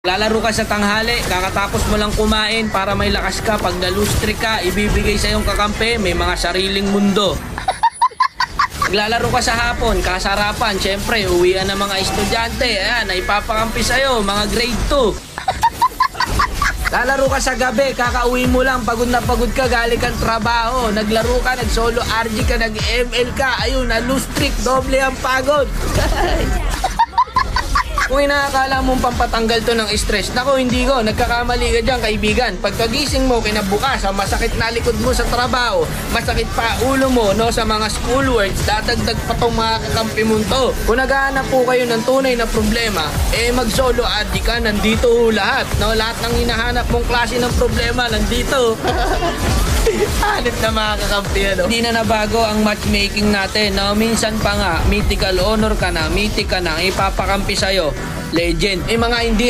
Lalaro ka sa tanghali, kakatapos mo lang kumain para may lakas ka. Pag na-lose streak ka, ibibigay sa iyong kakampi, may mga sariling mundo. Naglalaro ka sa hapon, kasarapan, syempre, uwian ng mga estudyante, ayan, ipapakampi sa'yo, mga grade 2. Lalaro ka sa gabi, kakauwi mo lang, pagod na pagod ka, galing kang trabaho, naglaro ka, nag-solo RG ka, nag-ML ka, ayun, na-lose streak, doble ang pagod. Kung inaakala mong pampatanggal to ng stress, nako hindi ko, nagkakamali ka dyan kaibigan. Pagkagising mo kinabukasan, masakit na likod mo sa trabaho, masakit pa ulo mo no, sa mga schoolworks, dadagdag pa tong mga kakampi mo to. Kung naghahanap po kayo ng tunay na problema, mag-solo addict ka, nandito ho lahat. No? Lahat ng hinahanap mong klase ng problema, nandito. Hanip na mga kakampi, ano? Hindi na nabago ang matchmaking natin. No? Minsan pa nga, mythical honor ka na, mythic ka na, ipapakampi sa'yo. Legend. Mga hindi